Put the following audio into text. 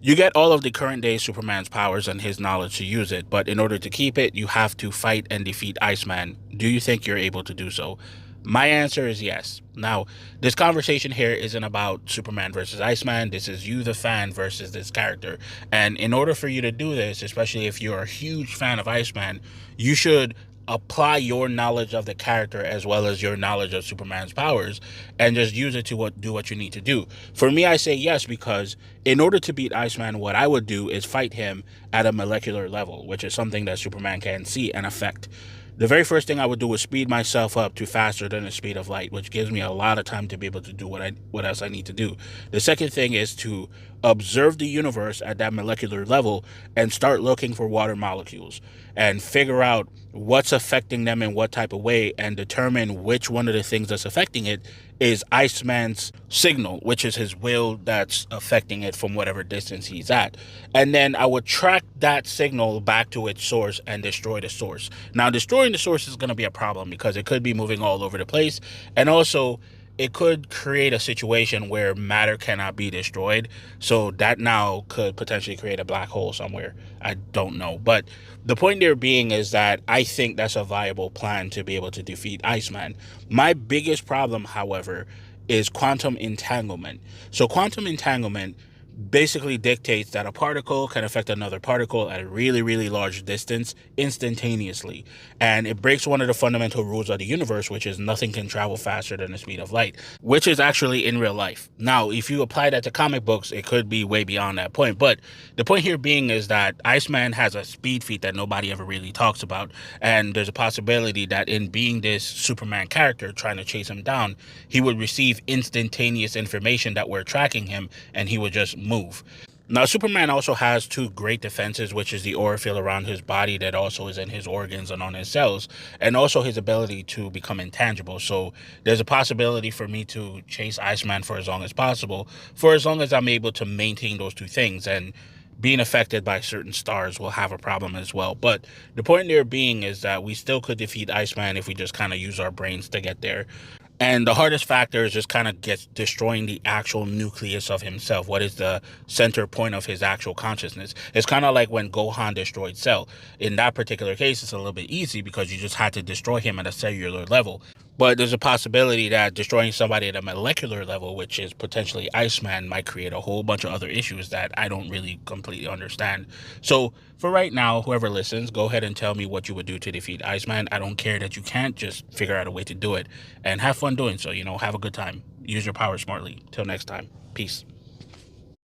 You get all of the current day Superman's powers and his knowledge to use it, but in order to keep it, you have to fight and defeat Iceman. Do you think you're able to do so? My answer is yes. Now, this conversation here isn't about Superman versus Iceman. This is you, the fan, versus this character. And in order for you to do this, especially if you're a huge fan of Iceman, you should apply your knowledge of the character as well as your knowledge of Superman's powers and just use it to do what you need to do. For me, I say yes because in order to beat Iceman, what I would do is fight him at a molecular level, which is something that Superman can see and affect. The very first thing I would do is speed myself up to faster than the speed of light, which gives me a lot of time to be able to do what else I need to do. The second thing is to observe the universe at that molecular level and start looking for water molecules and figure out what's affecting them in what type of way and determine which one of the things that's affecting it is Iceman's signal, which is his will that's affecting it from whatever distance he's at. And then I would track that signal back to its source and destroy the source. Now, destroying the source is going to be a problem because it could be moving all over the place. And also, it could create a situation where matter cannot be destroyed. So that now could potentially create a black hole somewhere. I don't know. But the point there being is that I think that's a viable plan to be able to defeat Iceman. My biggest problem, however, is quantum entanglement. So quantum entanglement basically dictates that a particle can affect another particle at a really, really large distance instantaneously. And it breaks one of the fundamental rules of the universe, which is nothing can travel faster than the speed of light, which is actually in real life. Now, if you apply that to comic books, it could be way beyond that point. But the point here being is that Iceman has a speed feat that nobody ever really talks about. And there's a possibility that in being this Superman character trying to chase him down, he would receive instantaneous information that we're tracking him and he would just move. Now, Superman also has two great defenses, which is the aura field around his body that also is in his organs and on his cells, and also his ability to become intangible. So there's a possibility for me to chase Iceman for as long as possible, for as long as I'm able to maintain those two things. And being affected by certain stars will have a problem as well. But the point there being is that we still could defeat Iceman if we just kind of use our brains to get there. And the hardest factor is just kind of gets destroying the actual nucleus of himself. What is the center point of his actual consciousness? It's kind of like when Gohan destroyed Cell. In that particular case, it's a little bit easy because you just had to destroy him at a cellular level. But there's a possibility that destroying somebody at a molecular level, which is potentially Iceman, might create a whole bunch of other issues that I don't really completely understand. So for right now, whoever listens, go ahead and tell me what you would do to defeat Iceman. I don't care that you can't, just figure out a way to do it and have fun doing so. Have a good time. Use your power smartly. Till next time. Peace.